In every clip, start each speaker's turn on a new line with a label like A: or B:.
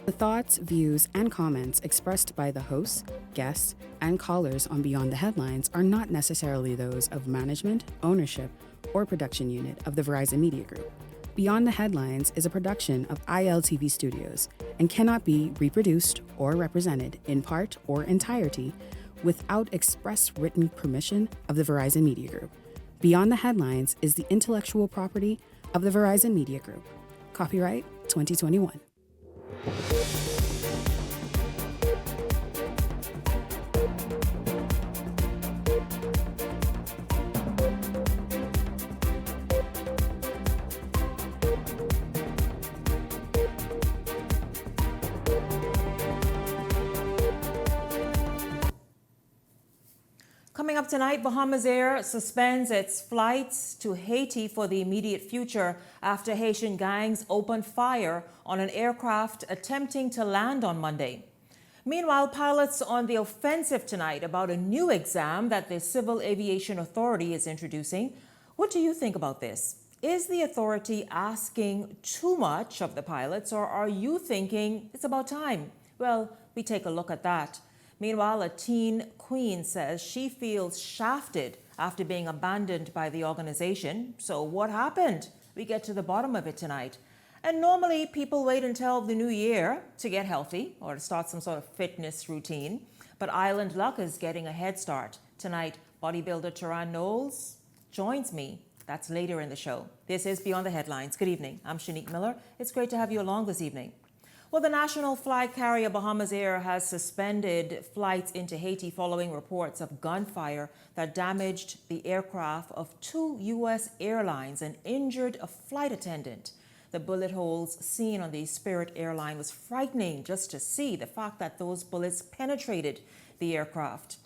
A: The thoughts, views, and comments expressed by the hosts, guests, and callers on Beyond the Headlines are not necessarily those of management, ownership, or production unit of the Verizon Media Group. Beyond the Headlines is a production of ILTV Studios and cannot be reproduced or represented in part or entirety without express written permission of the Verizon Media Group. Beyond the Headlines is the intellectual property of the Verizon Media Group. Copyright 2021.
B: Coming up tonight, Bahamas Air suspends its flights to Haiti for the immediate future after Haitian gangs opened fire on an aircraft attempting to land on Monday. Meanwhile, pilots on the offensive tonight about a new exam that the Civil Aviation Authority is introducing. What do you think about this? Is the authority asking too much of the pilots, or are you thinking it's about time? Well, we take a look at that. Meanwhile, a teen queen says she feels shafted after being abandoned by the organization. So what happened? We get to the bottom of it tonight. And normally people wait until the new year to get healthy or to start some sort of fitness routine. But Island Luck is getting a head start. Tonight, bodybuilder Taran Knowles joins me. That's later in the show. This is Beyond the Headlines. Good evening. I'm Shanique Miller. It's great to have you along this evening. Well, the national flag carrier Bahamas Air has suspended flights into Haiti following reports of gunfire that damaged the aircraft of 2 U.S. airlines and injured a flight attendant. The bullet holes seen on the Spirit airline was frightening just to see the fact that those bullets penetrated the aircraft.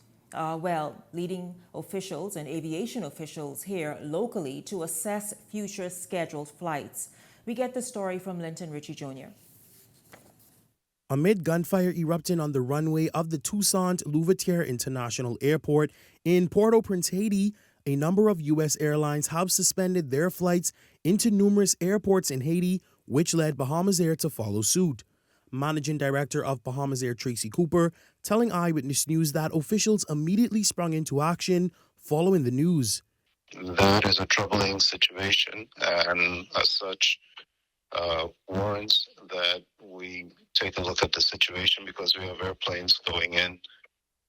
B: Leading officials and aviation officials here locally to assess future scheduled flights. We get the story from Linton Ritchie Jr.
C: Amid gunfire erupting on the runway of the Toussaint Louverture International Airport in Port-au-Prince, Haiti, a number of U.S. airlines have suspended their flights into numerous airports in Haiti, which led Bahamas Air to follow suit. Managing Director of Bahamas Air Tracy Cooper telling Eyewitness News that officials immediately sprung into action following the news.
D: That is a troubling situation, and as such, warrants that we take a look at the situation because we have airplanes going in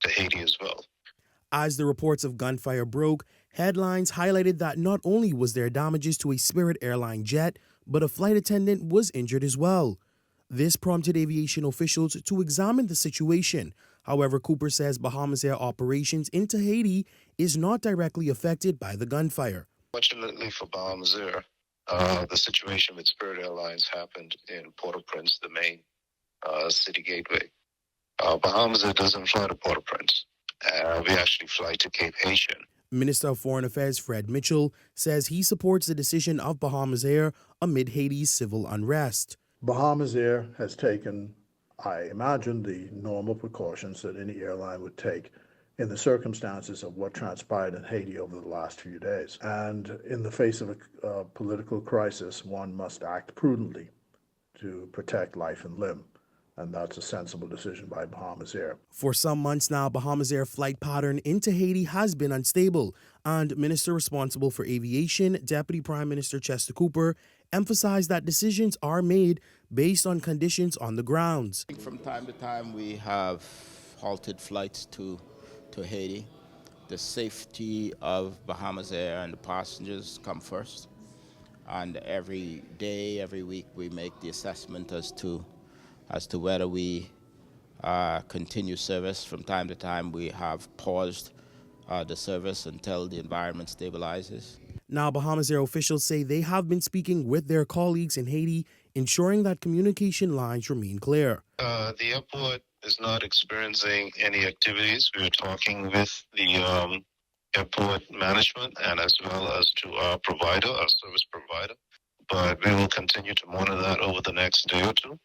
D: to Haiti as well.
C: As the reports of gunfire broke, headlines highlighted that not only was there damages to a Spirit airline jet, but a flight attendant was injured as well. This prompted aviation officials to examine the situation. However, Cooper says Bahamas Air operations into Haiti is not directly affected by the gunfire.
D: Fortunately for Bahamas Air, the situation with Spirit Airlines happened in Port-au-Prince, the main city gateway. Bahamas Air doesn't fly to Port-au-Prince. We actually fly to Cape Haitian.
C: Minister of Foreign Affairs Fred Mitchell says he supports the decision of Bahamas Air amid Haiti's civil unrest.
E: Bahamas Air has taken, I imagine, the normal precautions that any airline would take in the circumstances of what transpired in Haiti over the last few days. And in the face of a political crisis, one must act prudently to protect life and limb. And that's a sensible decision by Bahamas Air.
C: For some months now, Bahamas Air flight pattern into Haiti has been unstable, and Minister responsible for aviation, Deputy Prime Minister Chester Cooper, emphasized that decisions are made based on conditions on the grounds.
F: From time to time, we have halted flights to Haiti. The safety of Bahamas Air and the passengers come first. And every day, every week, we make the assessment as to whether we continue service. From time to time, we have paused the service until the environment stabilizes.
C: Now, Bahamas Air officials say they have been speaking with their colleagues in Haiti, ensuring that communication lines remain clear.
D: The airport is not experiencing any activities. We are talking with the airport management and as well as to our provider, our service provider. But we will continue to monitor that over the next day or two.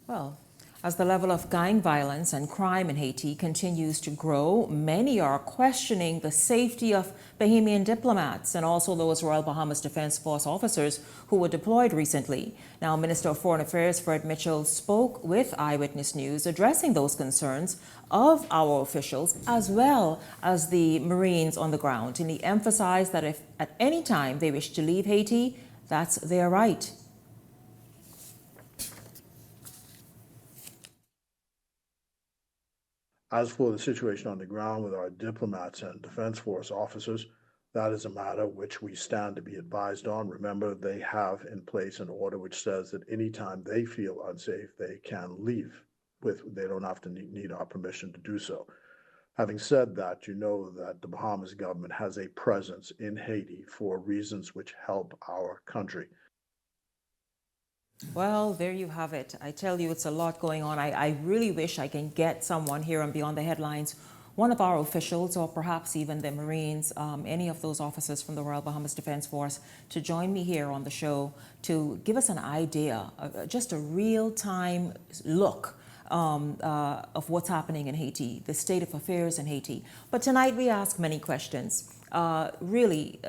B: Well, As the level of gang violence and crime in Haiti continues to grow, many are questioning the safety of Bahamian diplomats and also those Royal Bahamas Defense Force officers who were deployed recently. Now, Minister of Foreign Affairs Fred Mitchell spoke with Eyewitness News addressing those concerns of our officials as well as the Marines on the ground. And he emphasized that if at any time they wish to leave Haiti, that's their right.
E: As for the situation on the ground with our diplomats and Defense Force officers, that is a matter which we stand to be advised on. Remember, they have in place an order which says that anytime they feel unsafe, they can leave. They don't have to need our permission to do so. Having said that, you know that the Bahamas government has a presence in Haiti for reasons which help our country.
B: Well, there you have it. I tell you, it's a lot going on. I really wish I can get someone here on Beyond the Headlines, one of our officials or perhaps even the Marines, any of those officers from the Royal Bahamas Defense Force, to join me here on the show to give us an idea, just a real-time look of what's happening in Haiti, the state of affairs in Haiti. But tonight we ask many questions. Really,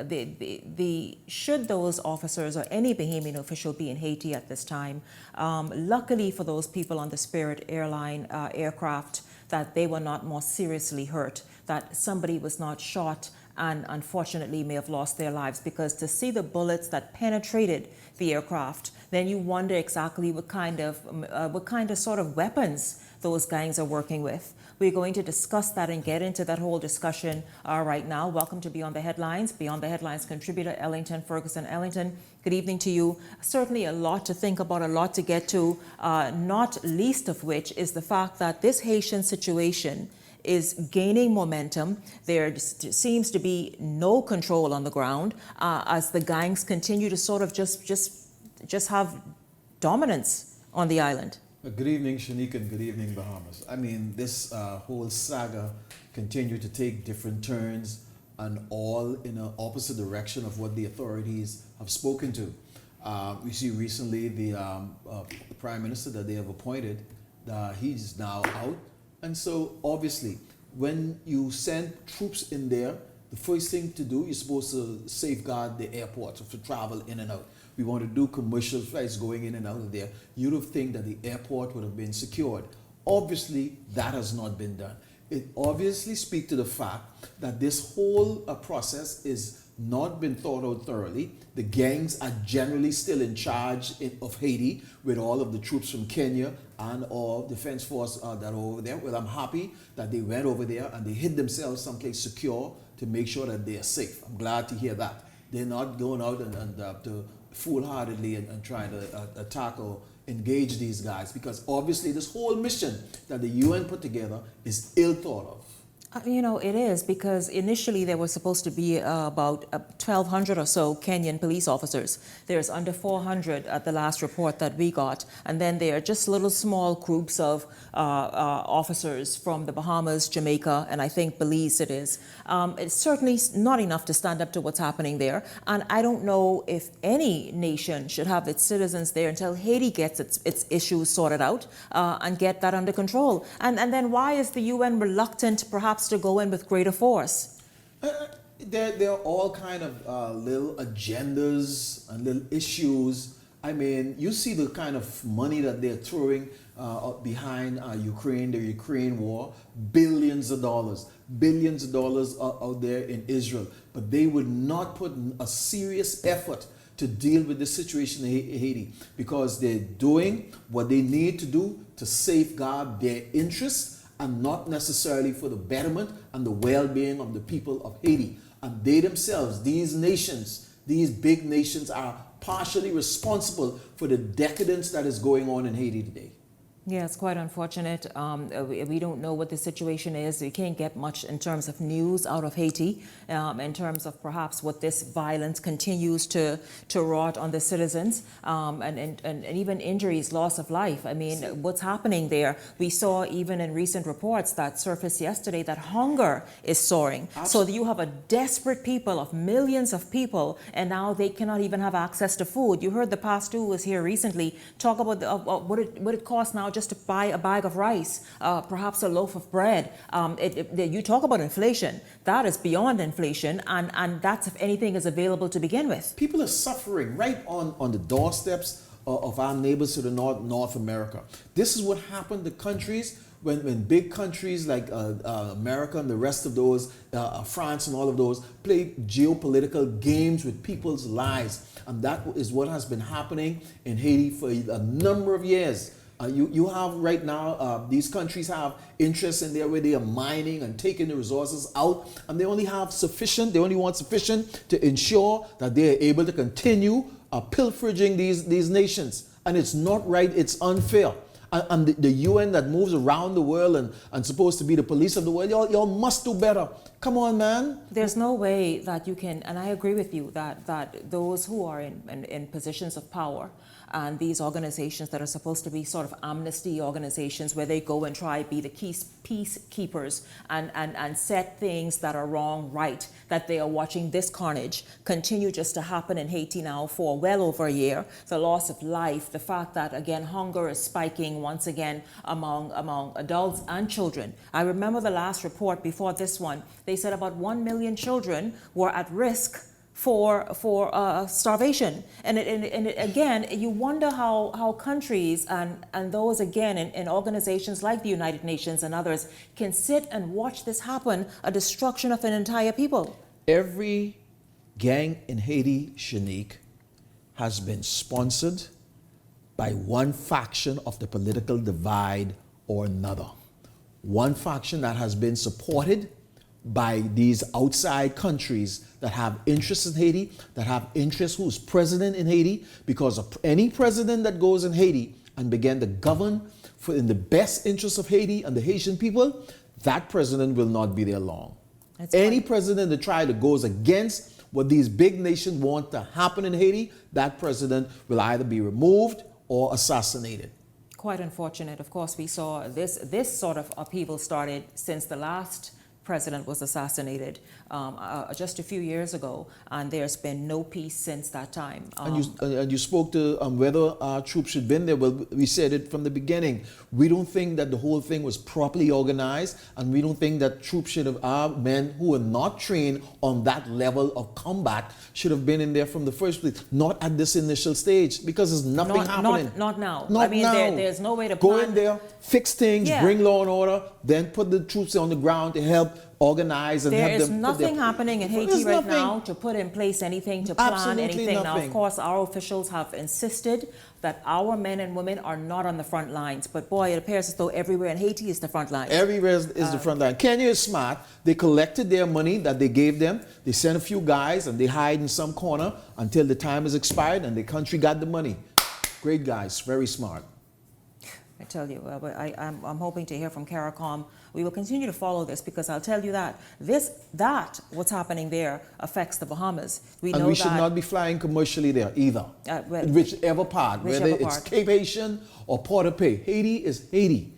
B: should those officers or any Bahamian official be in Haiti at this time? Luckily for those people on the Spirit airline aircraft, that they were not more seriously hurt, that somebody was not shot and unfortunately may have lost their lives, because to see the bullets that penetrated the aircraft, then you wonder exactly what kind of sort of weapons those gangs are working with. We're going to discuss that and get into that whole discussion right now. Welcome to Beyond the Headlines. Beyond the Headlines contributor Ellington Ferguson. Ellington, good evening to you. Certainly a lot to think about, a lot to get to, not least of which is the fact that this Haitian situation is gaining momentum. There seems to be no control on the ground as the gangs continue to sort of just have dominance on the island.
G: Good evening, Shanique, and good evening, Bahamas. I mean, this whole saga continued to take different turns and all in an opposite direction of what the authorities have spoken to. We see recently the Prime Minister that they have appointed, he's now out. And so, obviously, when you send troops in there, the first thing to do, you're supposed to safeguard the airport for travel in and out. We want to do commercial flights going in and out of there. You would think that the airport would have been secured. Obviously, that has not been done. It obviously speaks to the fact that this whole process is not been thought out thoroughly. The gangs are generally still in charge of Haiti with all of the troops from Kenya and all Defense Force that are over there. Well, I'm happy that they went over there and they hid themselves someplace secure to make sure that they are safe. I'm glad to hear that. They're not going out and to foolhardily and trying to attack or engage these guys, because obviously this whole mission that the UN put together is ill thought of.
B: You know, it is, because initially there was supposed to be about 1,200 or so Kenyan police officers. There's under 400 at the last report that we got. And then there are just little small groups of officers from the Bahamas, Jamaica, and I think Belize it is. It's certainly not enough to stand up to what's happening there. And I don't know if any nation should have its citizens there until Haiti gets its issues sorted out and get that under control. And then why is the UN reluctant perhaps to go in with greater force?
G: There are all kind of little agendas and little issues. I mean, you see the kind of money that they're throwing behind Ukraine, the Ukraine war, billions of dollars out there in Israel. But they would not put a serious effort to deal with the situation in Haiti, because they're doing what they need to do to safeguard their interests and not necessarily for the betterment and the well-being of the people of Haiti. And they themselves, these nations, these big nations, are partially responsible for the decadence that is going on in Haiti today.
B: Yeah, it's quite unfortunate. We don't know what the situation is. We can't get much in terms of news out of Haiti, in terms of perhaps what this violence continues to wrought on the citizens, and even injuries, loss of life. I mean, what's happening there? We saw even in recent reports that surfaced yesterday that hunger is soaring. Absolutely. So you have a desperate people of millions of people, and now they cannot even have access to food. You heard the pastor who was here recently talk about what it costs now just to buy a bag of rice, perhaps a loaf of bread. You talk about inflation. That is beyond inflation, and that's, if anything, is available to begin with.
G: People are suffering right on the doorsteps of our neighbors to the North America. This is what happened to countries when big countries like America and the rest of those, France and all of those, play geopolitical games with people's lives. And that is what has been happening in Haiti for a number of years. You have right now, these countries have interests in there where they are mining and taking the resources out, and they only want sufficient to ensure that they are able to continue pilfering these nations. And it's not right, it's unfair. And the UN that moves around the world and supposed to be the police of the world, y'all must do better. Come on, man.
B: There's no way that you can, and I agree with you, that those who are in positions of power and these organizations that are supposed to be sort of amnesty organizations where they go and try to be the peacekeepers and set things that are wrong right, that they are watching this carnage continue just to happen in Haiti now for well over a year. The loss of life, the fact that, again, hunger is spiking once again among adults and children. I remember the last report before this one, they said about 1 million children were at risk for starvation. And again, you wonder how countries and those, again, in organizations like the United Nations and others can sit and watch this happen, a destruction of an entire people.
G: Every gang in Haiti, Shanique, has been sponsored by one faction of the political divide or another. One faction that has been supported by these outside countries that have interests in Haiti, that have interests who's president in Haiti, because of any president that goes in Haiti and begin to govern in the best interest of Haiti and the Haitian people, that president will not be there long. Any president that tries to goes against what these big nations want to happen in Haiti, that president will either be removed or assassinated.
B: Quite unfortunate. Of course, we saw this sort of upheaval started since the last president was assassinated just a few years ago, and there's been no peace since that time.
G: And you spoke to whether our troops should have been there. Well, we said it from the beginning. We don't think that the whole thing was properly organized, and we don't think that troops should have, our men who are not trained on that level of combat should have been in there from the first place, not at this initial stage, because there's nothing happening.
B: Not now.
G: Not
B: I mean,
G: now.
B: There's no way to
G: go
B: plan.
G: in there, fix things, bring law and order, then put the troops on the ground to help organize and
B: there
G: have them.
B: There is nothing happening in Haiti right now to put in place anything, to plan
G: Absolutely
B: anything.
G: Nothing.
B: Now, of course, our officials have insisted that our men and women are not on the front lines. But boy, it appears as though everywhere in Haiti is the front line.
G: Everywhere is the front line. Kenya is smart. They collected their money that they gave them. They sent a few guys and they hide in some corner until the time is expired and the country got the money. Great guys, very smart.
B: I tell you, I'm hoping to hear from CARICOM. We will continue to follow this, because I'll tell you that what's happening there affects the Bahamas. We
G: should not be flying commercially there either. Whichever part, whether it's Cape Haitian or Port-au-Prince. Haiti is Haiti.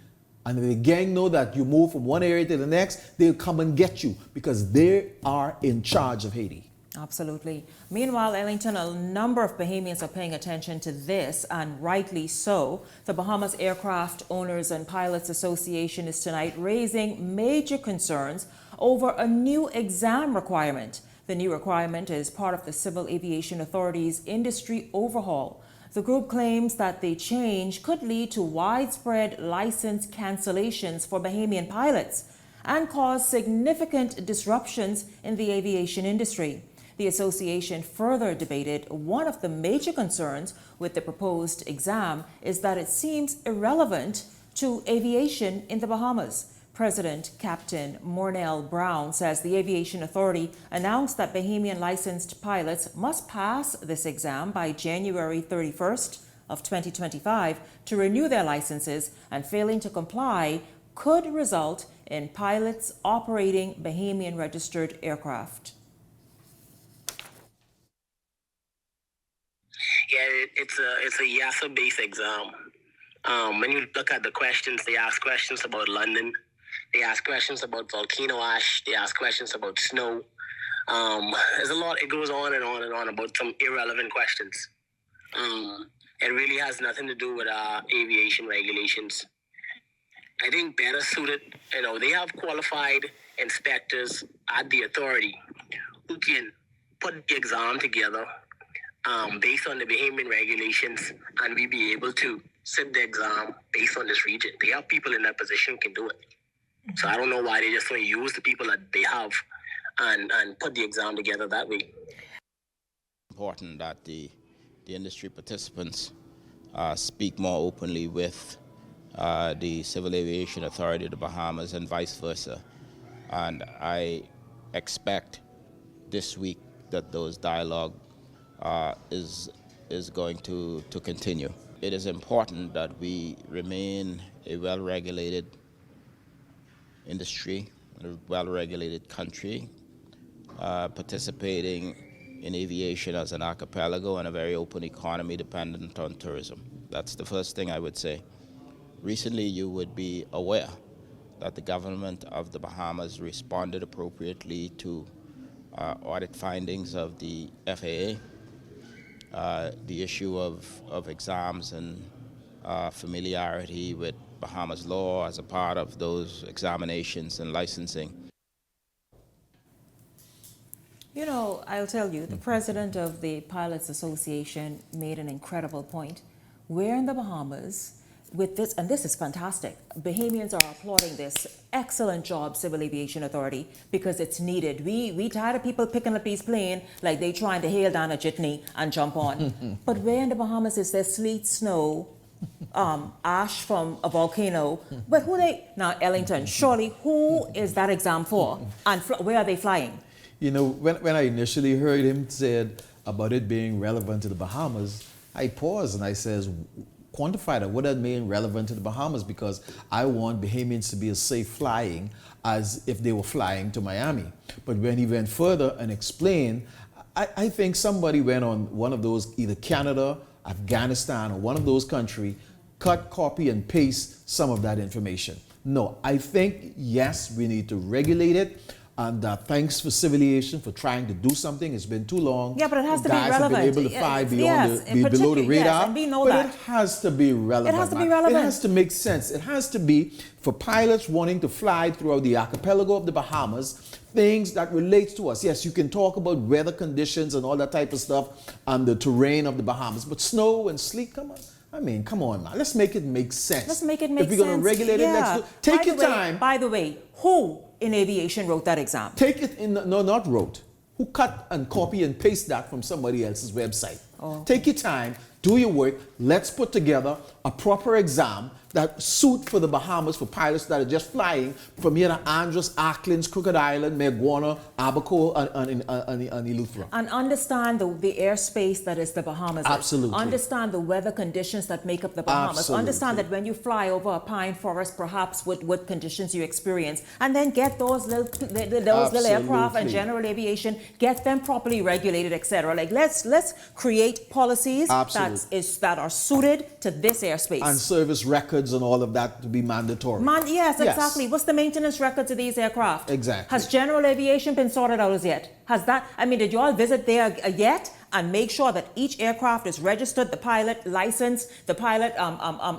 G: And if the gang know that you move from one area to the next, they'll come and get you, because they are in charge of Haiti.
B: Absolutely. Meanwhile, Ellington, a number of Bahamians are paying attention to this, and rightly so. The Bahamas Aircraft Owners and Pilots Association is tonight raising major concerns over a new exam requirement. The new requirement is part of the Civil Aviation Authority's industry overhaul. The group claims that the change could lead to widespread license cancellations for Bahamian pilots and cause significant disruptions in the aviation industry. The association further debated one of the major concerns with the proposed exam is that it seems irrelevant to aviation in the Bahamas. President Captain Mornell Brown says the Aviation Authority announced that Bahamian licensed pilots must pass this exam by January 31st of 2025 to renew their licenses, and failing to comply could result in pilots operating Bahamian registered aircraft.
H: Yeah, it's a YASA-based exam. When you look at the questions, they ask questions about London. They ask questions about volcano ash. They ask questions about snow. There's a lot. It goes on and on and on about some irrelevant questions. It really has nothing to do with aviation regulations. I think better suited, they have qualified inspectors at the authority who can put the exam together based on the Bahamian regulations, and we be able to sit the exam based on this region. They have people in that position who can do it. So I don't know why they just don't use the people that they have and put the exam together that way.
F: Important that the industry participants speak more openly with the Civil Aviation Authority of the Bahamas and vice versa. And I expect this week that those dialogue is going to continue. It is important that we remain a well-regulated industry, a well-regulated country, participating in aviation as an archipelago and a very open economy dependent on tourism. That's the first thing I would say. Recently, you would be aware that the government of the Bahamas responded appropriately to audit findings of the FAA, the issue of exams and familiarity with Bahamas law as a part of those examinations and licensing.
B: You know, I'll tell you, the president of the Pilots Association made an incredible point. We're in the Bahamas with this, and this is fantastic. Bahamians are applauding this excellent job, Civil Aviation Authority, because it's needed. We tired of people picking up these planes like they trying to hail down a jitney and jump on. But where in the Bahamas is there sleet, snow, ash from a volcano? But now Ellington, surely who is that exam for? And where are they flying?
G: You know, when I initially heard him said about it being relevant to the Bahamas, I paused and I says, quantify that. What does that mean relevant to the Bahamas? Because I want Bahamians to be as safe flying as if they were flying to Miami. But when he went further and explained, I think somebody went on one of those, either Canada, Afghanistan, or one of those countries, cut, copy, and paste some of that information. No, I think, yes, we need to regulate it. And thanks for Civil Aviation for trying to do something. It's been too long.
B: Yeah, but it has to be relevant.
G: Guys have been able to fly below the radar.
B: Yes, and we know
G: but
B: that.
G: It has to be relevant.
B: It has to be relevant.
G: It has to make sense. It has to be for pilots wanting to fly throughout the archipelago of the Bahamas, things that relates to us. Yes, you can talk about weather conditions and all that type of stuff and the terrain of the Bahamas, but snow and sleet, come on. I mean, come on, man. Let's make it make sense.
B: Let's make it make sense.
G: If we're going to regulate it, let's do. Take your time.
B: By the way, who in aviation wrote that exam?
G: Take it in, no, not wrote. Who cut and copy and paste that from somebody else's website?
B: Oh.
G: Take your time, do your work. Let's put together a proper exam that suit for the Bahamas for pilots that are just flying from here to Andros, Auckland, Crooked Island, Maguana, Abaco, and Eleuthera.
B: And understand the airspace that is the Bahamas.
G: Absolutely.
B: Understand the weather conditions that make up the Bahamas.
G: Absolutely.
B: Understand that when you fly over a pine forest, perhaps what conditions you experience, and then get those little aircraft and general aviation, get them properly regulated, etc. Like let's create policies that are suited to this airspace.
G: And service records and all of that to be mandatory.
B: Yes, exactly. What's the maintenance records of these aircraft?
G: Exactly.
B: Has general aviation been sorted out as yet? Has that? I mean, did you all visit there yet and make sure that each aircraft is registered, the pilot licensed, the pilot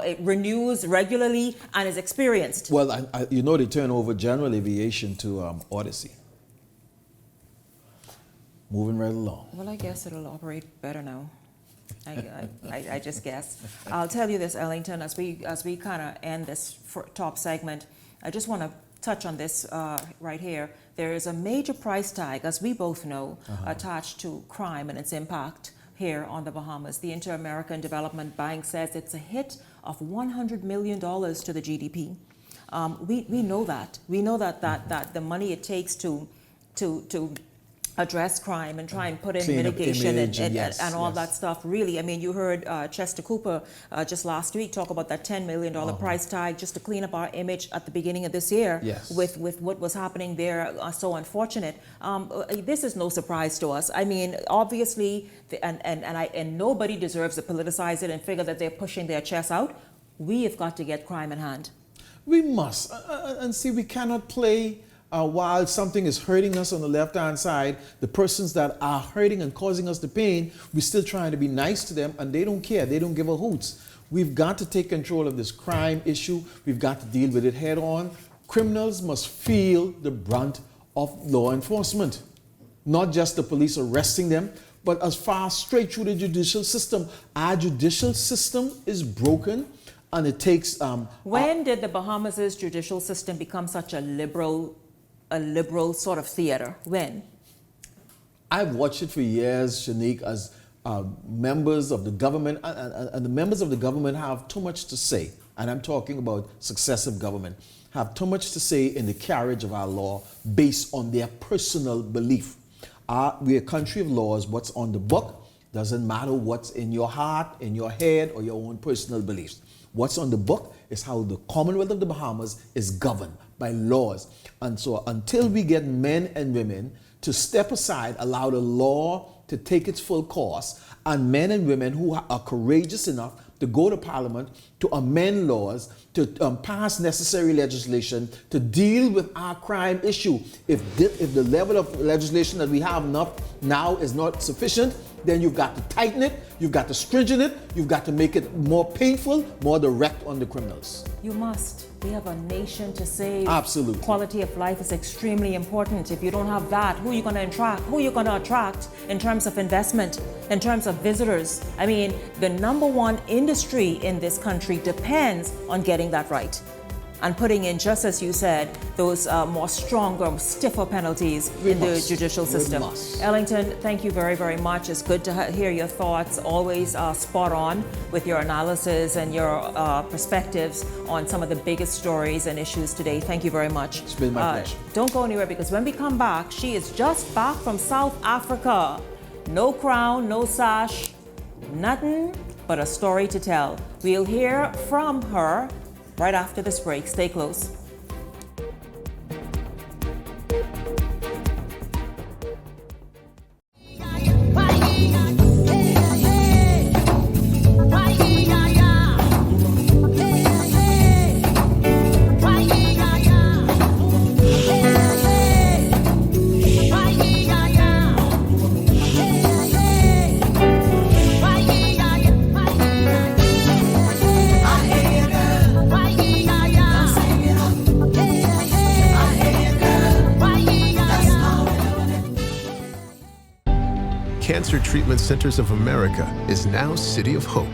B: it renews regularly and is experienced?
G: Well, they turn over general aviation to Odyssey. Moving right along.
B: Well, I guess it'll operate better now. I just guess. I'll tell you this, Ellington, as we kind of end this top segment, I just want to touch on this right here. There is a major price tag, as we both know, attached to crime and its impact here on the Bahamas. The Inter-American Development Bank says it's a hit of $100 million to the GDP. We know that. We know that the money it takes to address crime and try and put in mitigation and all that stuff. Really, I mean, you heard Chester Cooper just last week talk about that $10 million price tag just to clean up our image at the beginning of this year with what was happening there. So unfortunate. This is no surprise to us. I mean, obviously, and nobody deserves to politicize it and figure that they're pushing their chests out. We have got to get crime in hand.
G: We must. And see, we cannot play while something is hurting us on the left-hand side, the persons that are hurting and causing us the pain, we're still trying to be nice to them, and they don't care. They don't give a hoots. We've got to take control of this crime issue. We've got to deal with it head on. Criminals must feel the brunt of law enforcement. Not just the police arresting them, but as far straight through the judicial system. Our judicial system is broken, and it takes...
B: when did the Bahamas' judicial system become such a liberal sort of theater? When?
G: I've watched it for years, Shanique, as members of the government, and the members of the government have too much to say, and I'm talking about successive government, have too much to say in the carriage of our law based on their personal belief. We're a country of laws. What's on the book doesn't matter what's in your heart, in your head, or your own personal beliefs. What's on the book is how the Commonwealth of the Bahamas is governed by laws. And so until we get men and women to step aside, allow the law to take its full course, and men and women who are courageous enough to go to Parliament, to amend laws, to pass necessary legislation to deal with our crime issue. If the level of legislation that we have now is not sufficient, then you've got to tighten it, you've got to stringent it, you've got to make it more painful, more direct on the criminals.
B: You must. We have a nation to save.
G: Absolutely.
B: Quality of life is extremely important. If you don't have that, who are you going to attract? Who are you going to attract in terms of investment, in terms of visitors? I mean, the number one industry in this country depends on getting that right. And putting in, just as you said, those more stronger, stiffer penalties in the judicial system. Ellington, thank you very, very much. It's good to hear your thoughts, always spot on with your analysis and your perspectives on some of the biggest stories and issues today. Thank you very much.
G: It's been my pleasure.
B: Don't go anywhere, because when we come back, she is just back from South Africa. No crown, no sash, nothing but a story to tell. We'll hear from her right after this break. Stay close.
I: Cancer Treatment Centers of America is now City of Hope,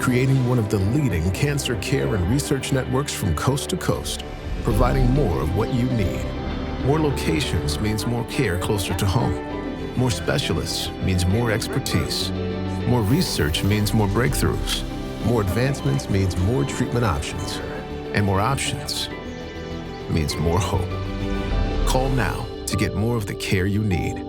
I: creating one of the leading cancer care and research networks from coast to coast, providing more of what you need. More locations means more care closer to home. More specialists means more expertise. More research means more breakthroughs. More advancements means more treatment options. And more options means more hope. Call now to get more of the care you need.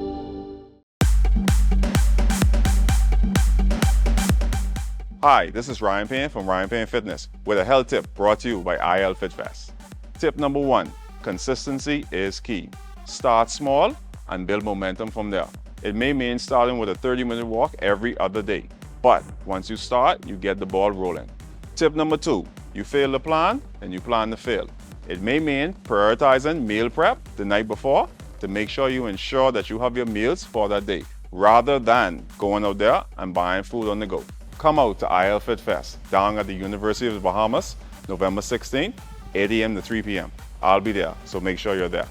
J: Hi, this is Ryan Payne from Ryan Payne Fitness with a health tip brought to you by IL FitFest. Tip number 1, consistency is key. Start small and build momentum from there. It may mean starting with a 30-minute walk every other day, but once you start, you get the ball rolling. Tip number 2, you fail to plan and you plan to fail. It may mean prioritizing meal prep the night before to make sure you ensure that you have your meals for that day, rather than going out there and buying food on the go. Come out to IL Fit Fest down at the University of the Bahamas, November 16th, 8 a.m. to 3 p.m. I'll be there, so make sure you're there.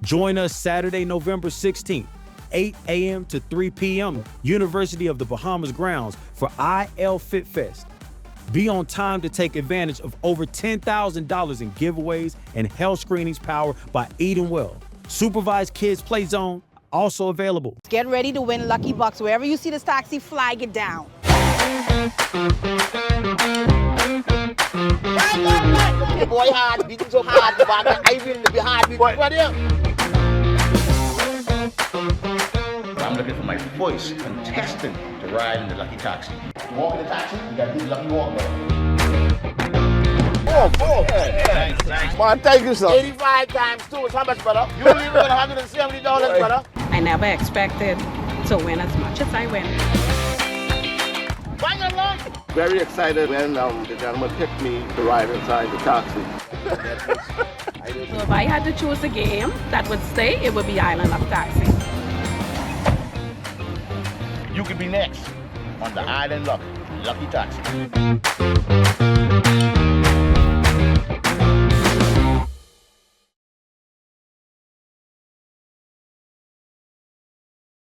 K: Join us Saturday, November 16th, 8 a.m. to 3 p.m., University of the Bahamas grounds for IL Fit Fest. Be on time to take advantage of over $10,000 in giveaways and health screenings powered by Eating Well. Supervised Kids Play Zone also available.
L: Get ready to win Lucky Bucks. Wherever you see this taxi, flag it down.
M: The boy hard, beating so hard, I will be hard beating right here. I'm looking for my first contestant to ride in the Lucky Taxi. Walk in the taxi, you gotta do the Lucky Walk, brother. Oh, thanks. Man, thank you, sir. 85 times 2 is how much, brother? You leave with $170, brother.
L: I never expected to win as much as I win.
M: Very excited when the gentleman picked me to ride inside the taxi.
N: So if I had to choose a game that would stay, it would be Island of Taxi.
M: You could be next on the Island Lucky Taxi.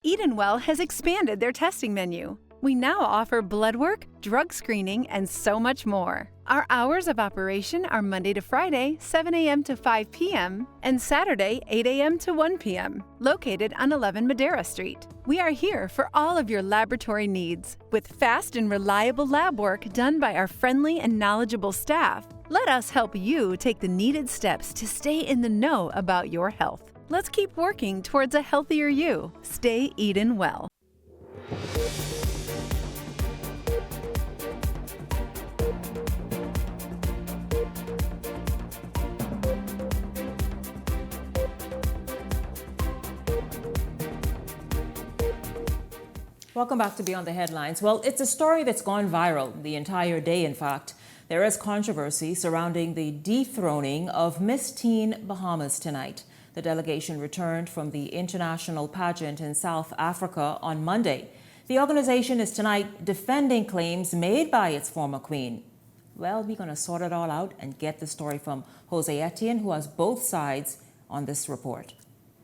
O: Edenwell has expanded their testing menu. We now offer blood work, drug screening, and so much more. Our hours of operation are Monday to Friday, 7 a.m. to 5 p.m., and Saturday, 8 a.m. to 1 p.m., located on 11 Madera Street. We are here for all of your laboratory needs, with fast and reliable lab work done by our friendly and knowledgeable staff. Let us help you take the needed steps to stay in the know about your health. Let's keep working towards a healthier you. Stay Eden well.
B: Welcome back to Beyond the Headlines. Well, it's a story that's gone viral the entire day, in fact. There is controversy surrounding the dethroning of Miss Teen Bahamas tonight. The delegation returned from the international pageant in South Africa on Monday. The organization is tonight defending claims made by its former queen. Well, we're going to sort it all out and get the story from Jose Etienne, who has both sides on this report.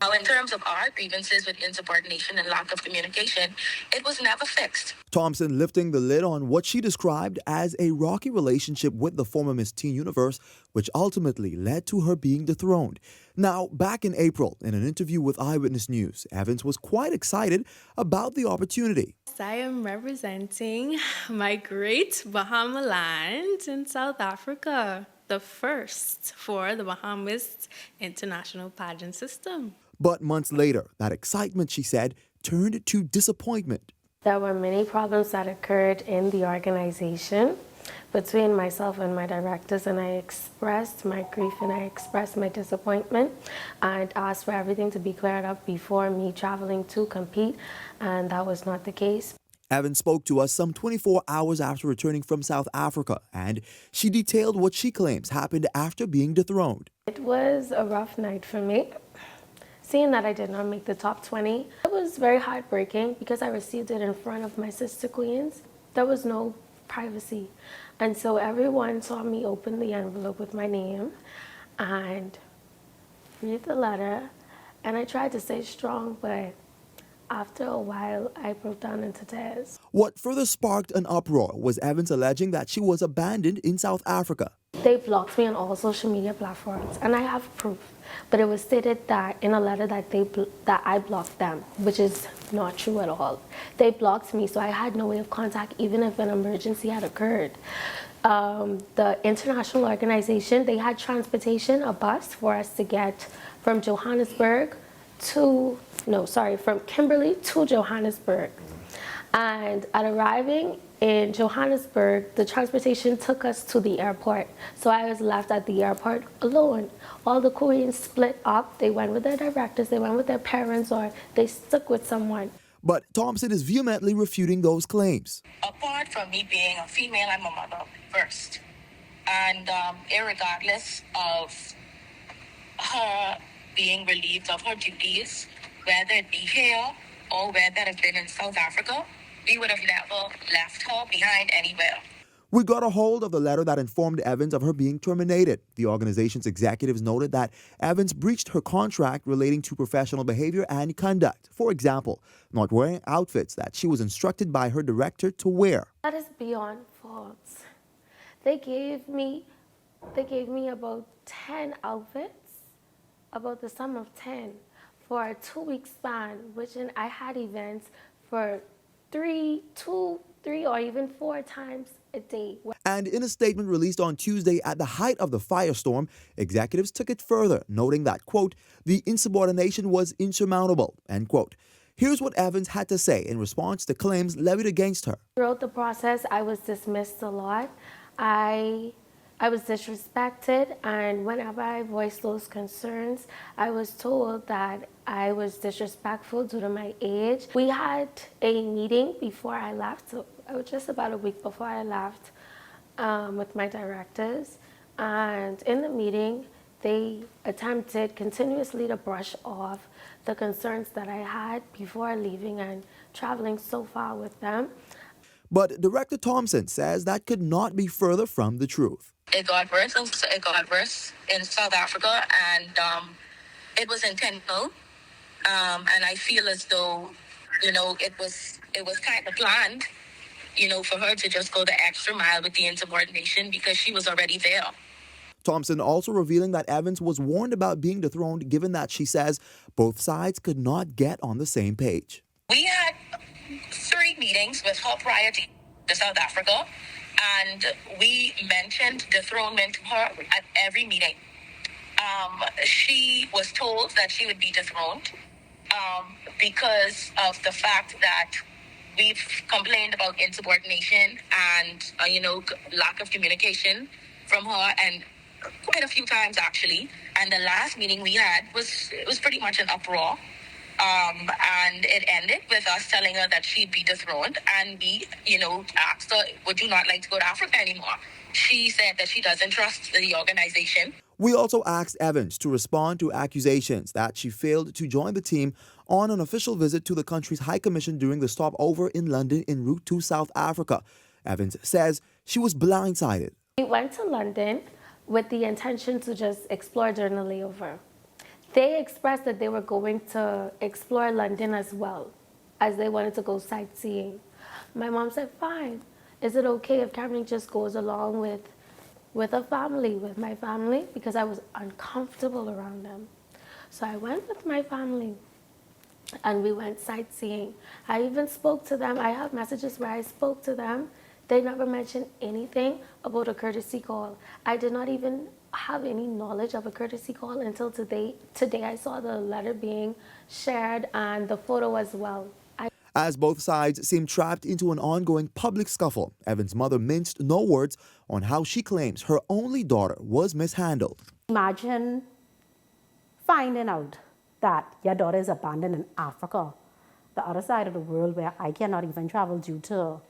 P: Now, in terms of our grievances with insubordination and lack of communication, it was never fixed.
Q: Thompson lifting the lid on what she described as a rocky relationship with the former Miss Teen Universe, which ultimately led to her being dethroned. Now, back in April, in an interview with Eyewitness News, Evans was quite excited about the opportunity.
R: I am representing my great Bahama land in South Africa, the first for the Bahamas International Pageant System.
Q: But months later, that excitement, she said, turned to disappointment.
S: There were many problems that occurred in the organization between myself and my directors, and I expressed my grief and I expressed my disappointment and asked for everything to be cleared up before me traveling to compete, and that was not the case.
Q: Evans spoke to us some 24 hours after returning from South Africa, and she detailed what she claims happened after being dethroned.
S: It was a rough night for me. Seeing that I did not make the top 20, it was very heartbreaking because I received it in front of my sister queens. There was no privacy. And so everyone saw me open the envelope with my name and read the letter. And I tried to stay strong, but after a while, I broke down into tears.
Q: What further sparked an uproar was Evans alleging that she was abandoned in South Africa.
S: They blocked me on all social media platforms, and I have proof. But it was stated that in a letter that I blocked them, which is not true at all. They blocked me, so I had no way of contact, even if an emergency had occurred. The international organization, they had transportation, a bus for us to get from Johannesburg from Kimberley to Johannesburg. And at arriving in Johannesburg, the transportation took us to the airport. So I was left at the airport alone. All the Koreans split up. They went with their directors, they went with their parents, or they stuck with someone.
Q: But Thompson is vehemently refuting those claims.
P: Apart from me being a female, I'm a mother first. And irregardless of her being relieved of her duties, whether it be here or whether it have been in South Africa, we would have never left her behind anywhere.
Q: We got a hold of the letter that informed Evans of her being terminated. The organization's executives noted that Evans breached her contract relating to professional behavior and conduct. For example, not wearing outfits that she was instructed by her director to wear.
S: That is beyond fault. They gave me about 10 outfits, about the sum of 10, for a 2-week span, which I had events for 3 or even 4 times a day.
Q: And in a statement released on Tuesday at the height of the firestorm, executives took it further, noting that, quote, the insubordination was insurmountable, end quote. Here's what Evans had to say in response to claims levied against her.
S: Throughout the process, I was dismissed a lot. I was disrespected, and whenever I voiced those concerns, I was told that I was disrespectful due to my age. We had a meeting before I left, so just about a week before I left, with my directors. And in the meeting, they attempted continuously to brush off the concerns that I had before leaving and traveling so far with them.
Q: But Director Thompson says that could not be further from the truth.
P: It got worse. It got worse in South Africa, and it was intentional. And I feel as though, it was kind of planned, for her to just go the extra mile with the insubordination because she was already there.
Q: Thompson also revealing that Evans was warned about being dethroned, given that she says both sides could not get on the same page.
P: We had 3 meetings with her prior to South Africa, and we mentioned dethronement to her at every meeting. She was told that she would be dethroned because of the fact that we've complained about insubordination and, lack of communication from her, and quite a few times actually. And the last meeting we had was pretty much an uproar. And it ended with us telling her that she'd be dethroned, and we, asked her, would you not like to go to Africa anymore? She said that she doesn't trust the organization.
Q: We also asked Evans to respond to accusations that she failed to join the team on an official visit to the country's High Commission during the stopover in London en route to South Africa. Evans says she was blindsided.
S: We went to London with the intention to just explore during the layover. They expressed that they were going to explore London as well, as they wanted to go sightseeing. My mom said, fine. Is it okay if Cameron just goes along with my family? Because I was uncomfortable around them. So I went with my family and we went sightseeing. I even spoke to them. I have messages where I spoke to them. They never mentioned anything about a courtesy call. I did not even have any knowledge of a courtesy call until today. Today I saw the letter being shared and the photo as well.
Q: As both sides seem trapped into an ongoing public scuffle, Evans' mother minced no words on how she claims her only daughter was mishandled.
T: Imagine finding out that your daughter is abandoned in Africa, the other side of the world where I cannot even travel due to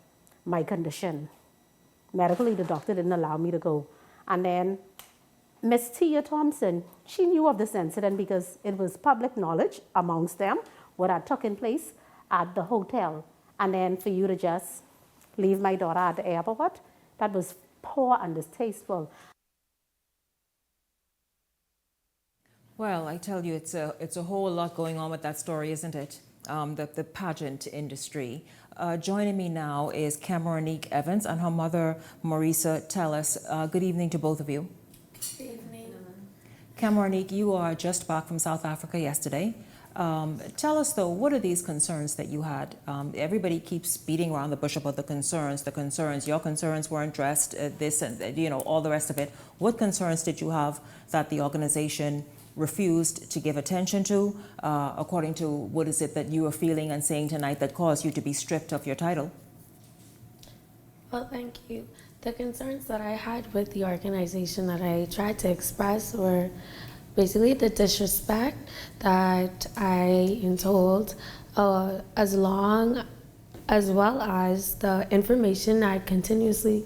T: my condition. Medically, the doctor didn't allow me to go. And then Miss Tia Thompson, she knew of this incident because it was public knowledge amongst them what had taken place at the hotel. And then for you to just leave my daughter at the airport, that was poor and distasteful.
B: Well, I tell you, it's a whole lot going on with that story, isn't it? The pageant industry. Joining me now is Cameronique Evans and her mother, Marisa Tellis. Good evening to both of you.
S: Good evening.
B: Cameronique, you are just back from South Africa yesterday. Tell us, though, what are these concerns that you had? Everybody keeps beating around the bush about the concerns. Your concerns weren't addressed, this and, all the rest of it. What concerns did you have that the organization refused to give attention to, according to what is it that you are feeling and saying tonight that caused you to be stripped of your title?
S: Well, thank you. The concerns that I had with the organization that I tried to express were basically the disrespect that I am told, as well as the information I continuously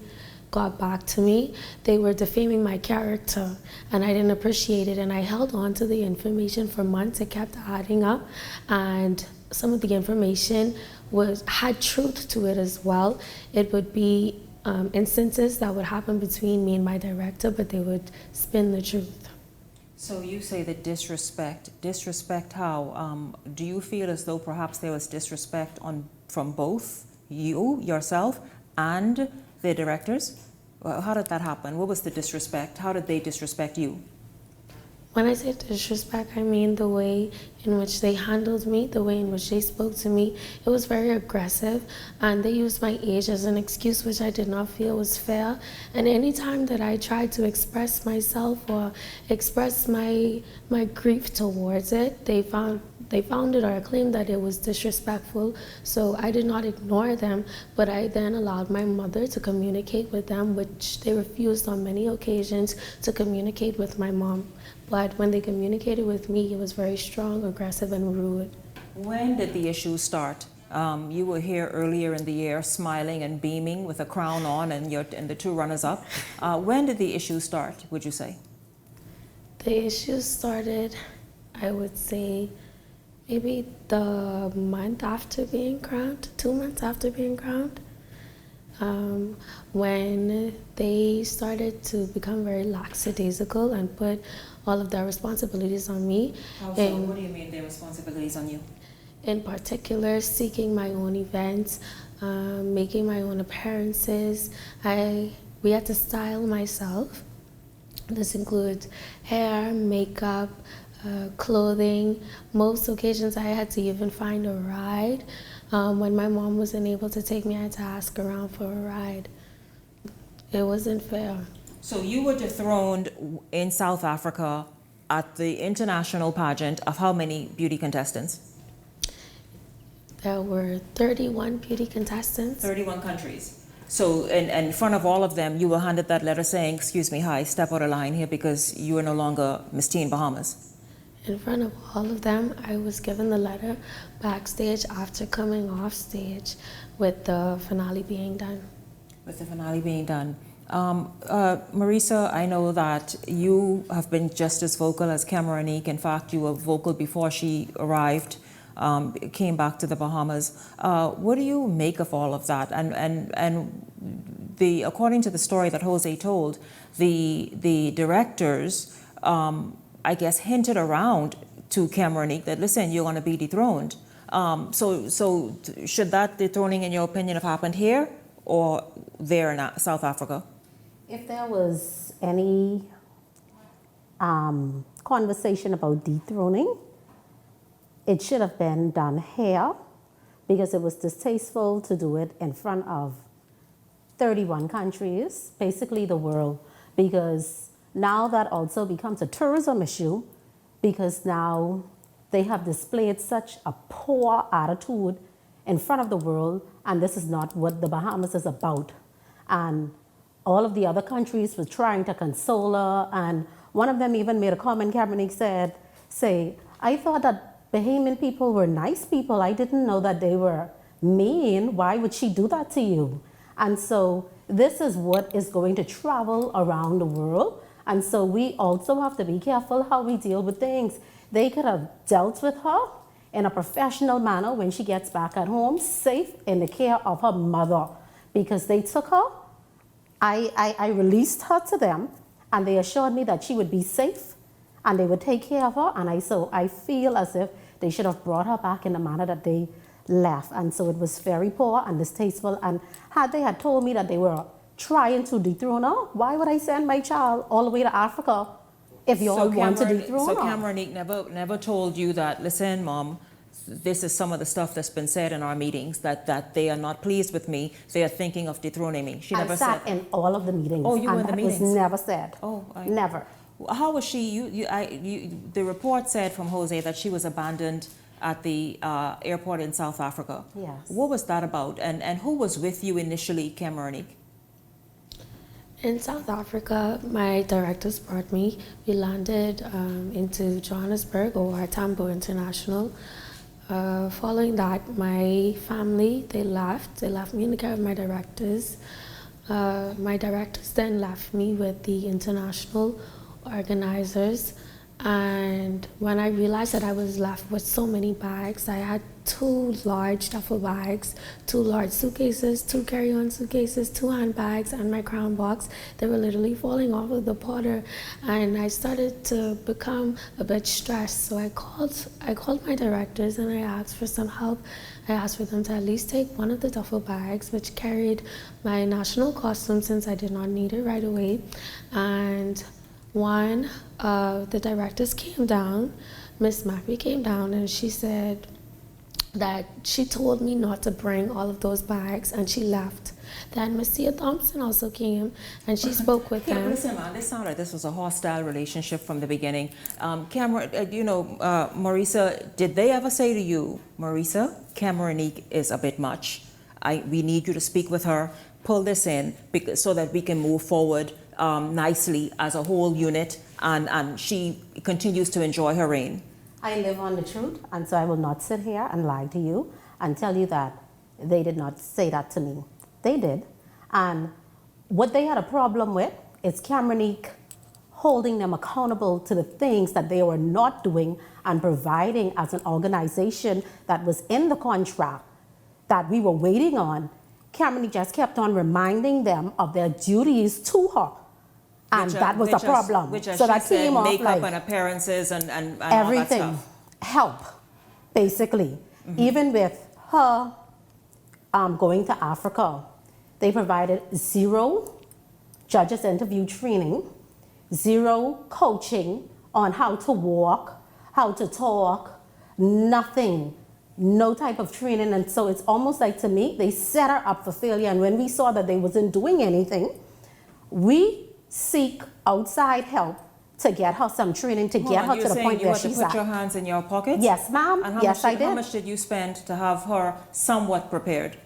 S: got back to me. They were defaming my character and I didn't appreciate it, and I held on to the information for months. It kept adding up, and some of the information had truth to it as well. It would be instances that would happen between me and my director, but they would spin the truth.
B: So you say that disrespect how? Do you feel as though perhaps there was disrespect from both you, yourself, and the directors? How did that happen? What was the disrespect? How did they disrespect you?
S: When I say disrespect, I mean the way in which they handled me, the way in which they spoke to me. It was very aggressive, and they used my age as an excuse, which I did not feel was fair. And any time that I tried to express myself or express my grief towards it, they found it or claimed that it was disrespectful. So I did not ignore them, but I then allowed my mother to communicate with them, which they refused on many occasions to communicate with my mom. But when they communicated with me, it was very strong, aggressive, and rude.
B: When did the issue start? You were here earlier in the year, smiling and beaming with a crown on, and the two runners-up. When did the issue start, would you say?
S: The issues started, I would say, maybe the month after being crowned, 2 months after being crowned, when they started to become very lackadaisical and put all of their responsibilities on me.
B: How so? What do you mean their responsibilities on you?
S: In particular, seeking my own events, making my own appearances. We had to style myself. This includes hair, makeup, clothing. Most occasions I had to even find a ride. When my mom wasn't able to take me, I had to ask around for a ride. It wasn't fair.
B: So you were dethroned in South Africa at the international pageant of how many beauty contestants?
S: There were 31 beauty contestants.
B: 31 countries. So in front of all of them, you were handed that letter saying, excuse me, hi, step out of line here because you are no longer Miss Teen Bahamas.
S: In front of all of them, I was given the letter backstage after coming off stage with the finale being done.
B: With the finale being done. Marisa, I know that you have been just as vocal as Cameronique. In fact, you were vocal before she arrived, came back to the Bahamas. What do you make of all of that? And according to the story that Jose told, the directors, I guess, hinted around to Cameronique that, listen, you're going to be dethroned. So should that dethroning, in your opinion, have happened here or there in South Africa?
T: If there was any conversation about dethroning, it should have been done here because it was distasteful to do it in front of 31 countries, basically the world, because now that also becomes a tourism issue because now they have displayed such a poor attitude in front of the world, and this is not what the Bahamas is about. And all of the other countries were trying to console her, and one of them even made a comment, Cameronique say, I thought that Bahamian people were nice people. I didn't know that they were mean. Why would she do that to you? And so this is what is going to travel around the world. And so we also have to be careful how we deal with things. They could have dealt with her in a professional manner when she gets back at home, safe in the care of her mother, because they took her. I released her to them, and they assured me that she would be safe, and they would take care of her. And I feel as if they should have brought her back in the manner that they left. And so it was very poor and distasteful. And had they had told me that they were trying to dethrone her, why would I send my child all the way to Africa if you all want to dethrone her?
B: So Cameronique never told you that, listen, Mom, this is some of the stuff that's been said in our meetings, that they are not pleased with me, they are thinking of dethroning me. She never said.
T: I sat in all of the meetings.
B: Oh, you were in the meetings?
T: That was never said.
B: Oh,
T: never.
B: How was she? The report said from Jose that she was abandoned at the airport in South Africa.
T: Yes.
B: What was that about? And who was with you initially, Cameronique?
S: In South Africa, my directors brought me. We landed into Johannesburg or Tambo International. Following that, my family, they left me in the care of my directors. My directors then left me with the international organizers, and when I realized that I was left with so many bags, I had 2 large duffel bags, 2 large suitcases, 2 carry-on suitcases, 2 handbags, and my crown box. They were literally falling off of the porter, and I started to become a bit stressed. So I called my directors and I asked for some help. I asked for them to at least take one of the duffel bags, which carried my national costume since I did not need it right away. And one of the directors came down, Miss Mappy came down, and she said that she told me not to bring all of those bags, and she left. Then Miss Tia Thompson also came, and she spoke with them.
B: Listen, man, this sounded like this was a hostile relationship from the beginning. Marisa, did they ever say to you, Marisa, Cameronique is a bit much. We need you to speak with her, pull this in so that we can move forward nicely as a whole unit, and she continues to enjoy her reign?
T: I live on the truth, and so I will not sit here and lie to you and tell you that they did not say that to me. They did. And what they had a problem with is Cameronique holding them accountable to the things that they were not doing and providing as an organization that was in the contract that we were waiting on, Cameron just kept on reminding them of their duties to her. And that was the problem.
B: So that came off makeup and appearances and
T: everything.
B: All that stuff.
T: Help, basically. Even with her going to Africa, they provided 0 judges interview training, 0 coaching on how to walk, how to talk, nothing, no type of training. And so it's almost like, to me, they set her up for failure. And when we saw that they wasn't doing anything, we seek outside help to get her some training, to get her to the point where she's at.
B: You had to put your hands in your pockets?
T: Yes, ma'am.
B: And
T: yes, I did.
B: How much did you spend to have her somewhat prepared?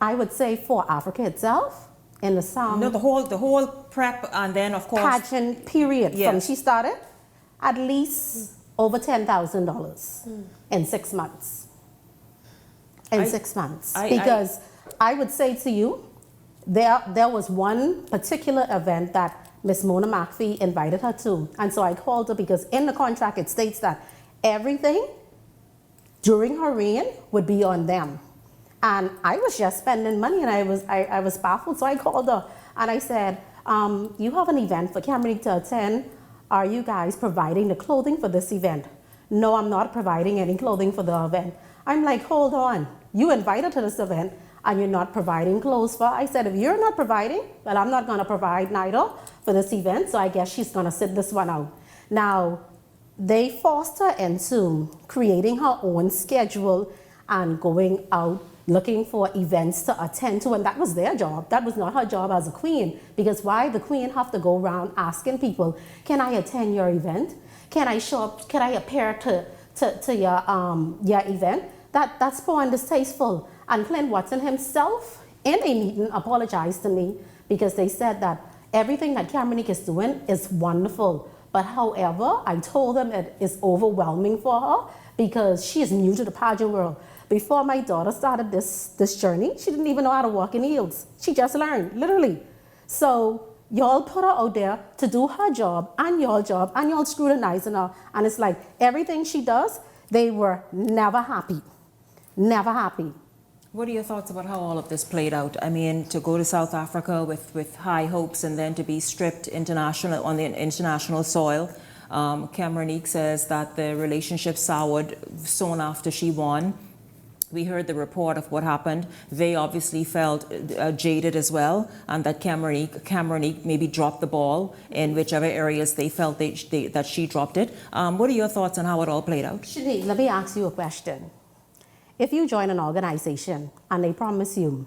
T: I would say for Africa itself, in the sum.
B: No, the whole prep, and then of course
T: pageant period. Yes. From she started, at least over $10,000 in 6 months. In 6 months, because I would say to you, there was one particular event that Miss Mona McPhee invited her to, and so I called her because in the contract it states that everything during her reign would be on them. And I was just spending money, and I was baffled. So I called her and I said, you have an event for Cameron to attend. Are you guys providing the clothing for this event? No, I'm not providing any clothing for the event. I'm like, hold on. You invited to this event and you're not providing clothes for her? I said, if you're not providing, well, I'm not going to provide neither for this event. So I guess she's going to sit this one out. Now, they forced her into creating her own schedule and going out looking for events to attend to, and that was their job. That was not her job as a queen, because why the queen have to go around asking people, can I attend your event? Can I show up? Can I appear to your event? That's poor and distasteful. And Clint Watson himself in a meeting apologized to me because they said that everything that Cameron is doing is wonderful. But however, I told them it is overwhelming for her because she is new to the pageant world. Before my daughter started this journey, she didn't even know how to walk in heels. She just learned, literally. So y'all put her out there to do her job, and y'all scrutinizing her. And it's like everything she does, they were never happy. Never happy.
B: What are your thoughts about how all of this played out? I mean, to go to South Africa with high hopes and then to be stripped on the international soil. Cameronique says that the relationship soured soon after she won. We heard the report of what happened. They obviously felt jaded as well, and that Cameronique maybe dropped the ball in whichever areas they felt that she dropped it. What are your thoughts on how it all played out?
T: Shanique, let me ask you a question. If you join an organization and they promise you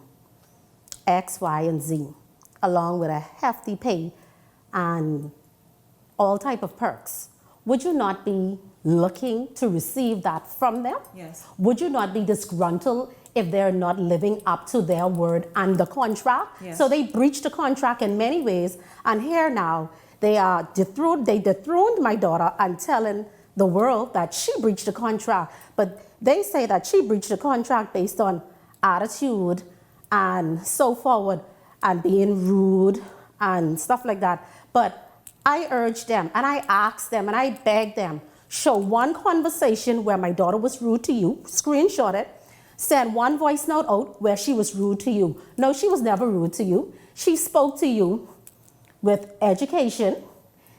T: X, Y, and Z, along with a hefty pay and all type of perks, would you not be looking to receive that from them?
B: Yes.
T: Would you not be disgruntled if they're not living up to their word and the contract?
B: Yes.
T: So they breached the contract in many ways, and here now they dethroned my daughter and telling the world that she breached the contract. But they say that she breached the contract based on attitude and so forward and being rude and stuff like that. But I urged them and I asked them and I begged them, show one conversation where my daughter was rude to you, screenshot it, send one voice note out where she was rude to you. No, she was never rude to you. She spoke to you with education.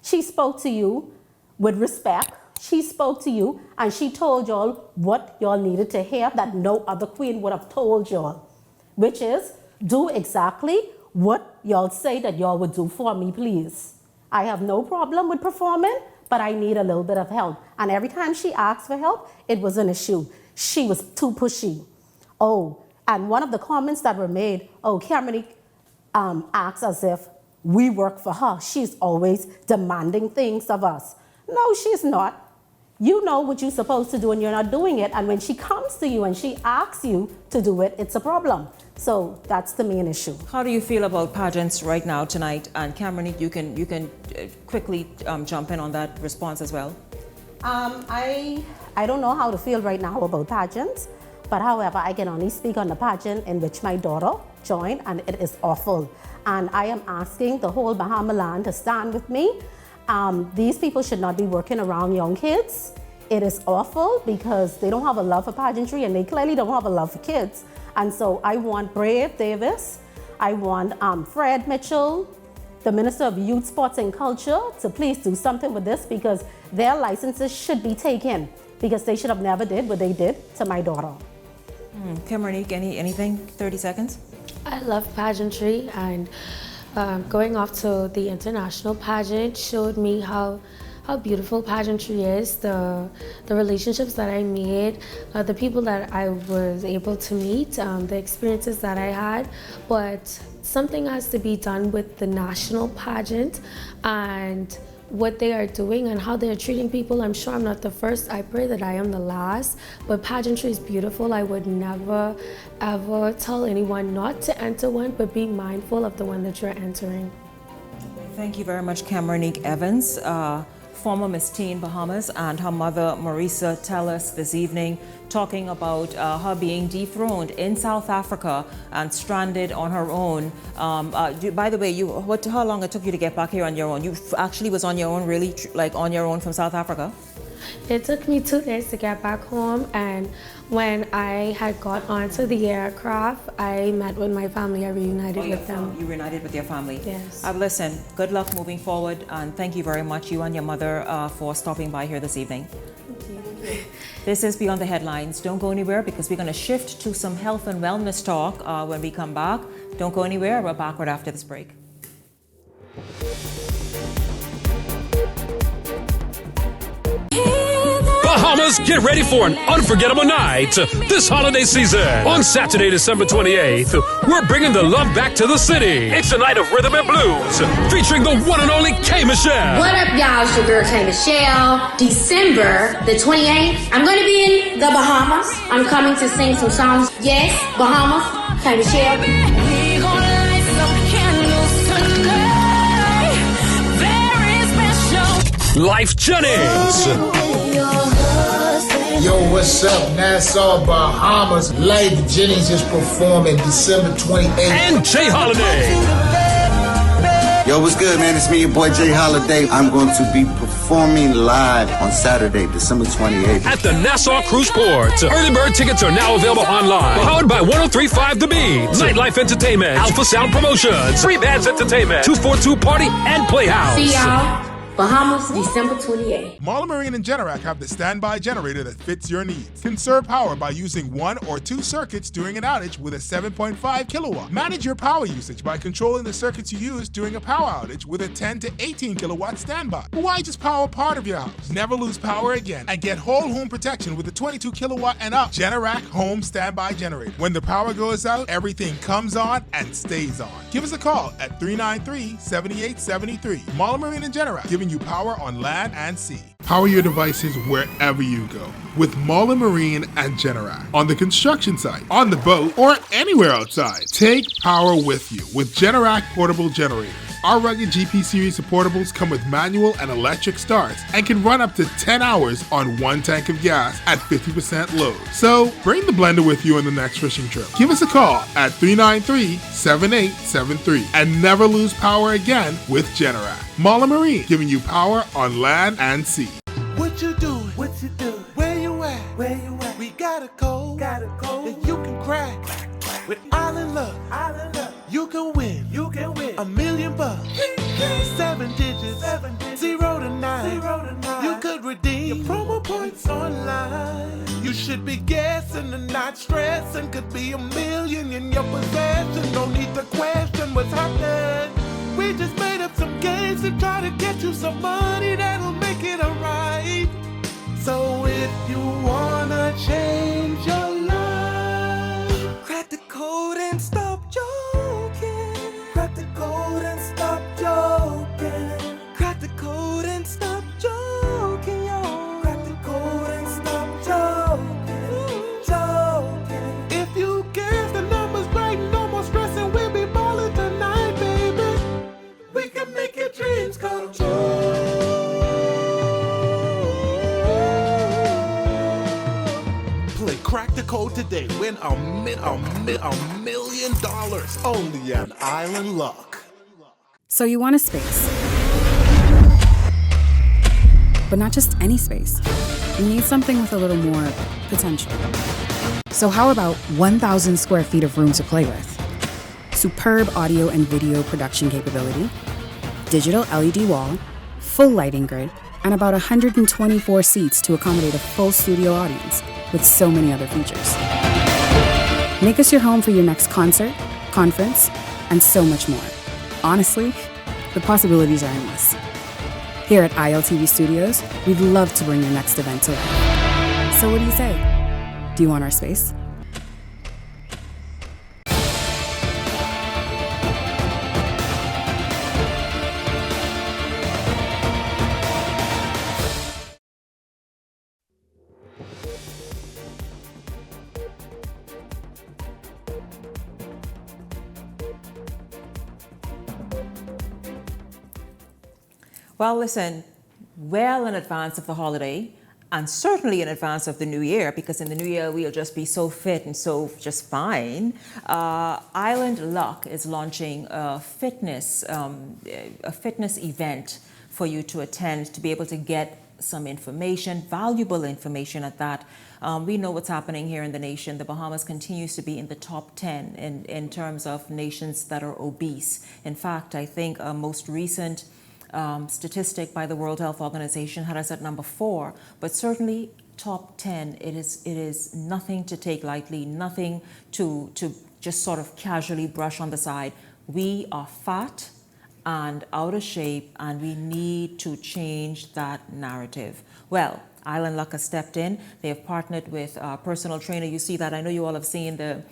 T: She spoke to you with respect. She spoke to you and she told y'all what y'all needed to hear that no other queen would have told y'all, which is do exactly what y'all say that y'all would do for me, please. I have no problem with performing, but I need a little bit of help. And every time she asked for help, it was an issue. She was too pushy. Oh, and one of the comments that were made, Cameronique acts as if we work for her. She's always demanding things of us. No, she's not. You know what you're supposed to do and you're not doing it. And when she comes to you and she asks you to do it, it's a problem. So that's the main issue.
B: How do you feel about pageants right now tonight? And Cameronique, you can quickly jump in on that response as well.
T: I don't know how to feel right now about pageants, But however, I can only speak on the pageant in which my daughter joined, and it is awful. And I am asking the whole Bahama land to stand with me. These people should not be working around young kids. It is awful because they don't have a love for pageantry and they clearly don't have a love for kids. And so I want Brave Davis, I want Fred Mitchell, the Minister of Youth, Sports and Culture, to please do something with this because their licenses should be taken because they should have never did what they did to my daughter.
B: Cameronique, anything? 30 seconds.
S: I love pageantry, and going off to the international pageant showed me how beautiful pageantry is, the relationships that I made, the people that I was able to meet, the experiences that I had. But something has to be done with the national pageant and what they are doing and how they're treating people. I'm sure I'm not the first. I pray that I am the last. But pageantry is beautiful. I would never, ever tell anyone not to enter one, but be mindful of the one that you're entering.
B: Thank you very much, Cameronique Evans, former Miss Teen Bahamas, and her mother, Marisa, tell us this evening, talking about her being dethroned in South Africa and stranded on her own. By the way, how long it took you to get back here on your own? You actually was on your own, really, like on your own from South Africa?
S: It took me 2 days to get back home, and when I had got onto the aircraft, I met with my family. I reunited with them.
B: You reunited with your family?
S: Yes.
B: Listen, good luck moving forward, and thank you very much, you and your mother, for stopping by here this evening.
S: Thank you.
B: This is Beyond the Headlines. Don't go anywhere because we're going to shift to some health and wellness talk when we come back. Don't go anywhere. We're back right after this break.
U: Bahamas, get ready for an unforgettable night this holiday season. On Saturday, December 28th, we're bringing the love back to the city. It's a night of rhythm and blues featuring the one and only K. Michelle.
V: What up, y'all? It's your girl K. Michelle. December the 28th, I'm going to be in the Bahamas. I'm coming to sing some songs. Yes, Bahamas, K. Michelle.
U: Life Jennings.
W: Yo, what's up? Nassau, Bahamas. Life Jennings is performing December 28th.
U: And Jay Holiday.
X: Yo, what's good, man? It's me, your boy Jay Holiday. I'm going to be performing live on Saturday, December 28th.
U: At the Nassau Cruise Port. Early bird tickets are now available online. Powered by 103.5 The Beat. Nightlife Entertainment. Alpha Sound Promotions. Free Bands Entertainment. 242 Party and Playhouse.
V: See y'all. Bahamas, December 28th.
Y: Marlin Marine and Generac have the standby generator that fits your needs. Conserve power by using 1 or 2 circuits during an outage with a 7.5 kilowatt. Manage your power usage by controlling the circuits you use during a power outage with a 10 to 18 kilowatt standby. Why just power part of your house? Never lose power again and get whole home protection with the 22 kilowatt and up Generac Home Standby Generator. When the power goes out, everything comes on and stays on. Give us a call at 393-7873. Marlin Marine and Generac, giving you power on land and sea. Power your devices wherever you go with Marlin Marine and Generac. On the construction site, on the boat, or anywhere outside. Take power with you with Generac portable generators. Our rugged GP series of portables come with manual and electric starts and can run up to 10 hours on 1 tank of gas at 50% load. So bring the blender with you on the next fishing trip. Give us a call at 393-7873 and never lose power again with Generac. Marlin Marine, giving you power on land and sea.
Z: What you doing? What you doing? Where you at? Where you at? We got a code that you can crack. With Island Love, you can win. You can win $1 million. 7 digits, 0 to 9. You could redeem your promo points online. You should be guessing and not stressing. Could be $1 million in your possession. No need to question what's happening. We just made up some games to try to get you some money that'll make it alright. So if you wanna change your life, crack the code and stop joking. Crack the code and stop joking. Crack the code and stop joking, y'all. Crack the code and stop joking. If you guess the numbers right, no more stressing. We'll be ballin' tonight, baby. We can make your dreams come true. today. Win $1 million only on Island Luck.
A: So you want a space. But not just any space. You need something with a little more potential. So how about 1,000 square feet of room to play with? Superb audio and video production capability, digital LED wall, full lighting grid, and about 124 seats to accommodate a full studio audience with so many other features. Make us your home for your next concert, conference, and so much more. Honestly, the possibilities are endless. Here at ILTV Studios, we'd love to bring your next event to life. So what do you say? Do you want our space?
B: Well, listen, well in advance of the holiday, and certainly in advance of the new year, because in the new year we'll just be so fit and so just fine. Island Luck is launching a fitness event for you to attend, to be able to get some information, valuable information at that. We know what's happening here in the nation. The Bahamas continues to be in the top 10 in terms of nations that are obese. In fact, I think a most recent statistic by the World Health Organization had us at number 4, but certainly top 10. It is nothing to take lightly, nothing to just sort of casually brush on the side. We are fat and out of shape, and we need to change that narrative. Well, Island Luck has stepped in. They have partnered with a personal trainer. You see that. I know you all have seen the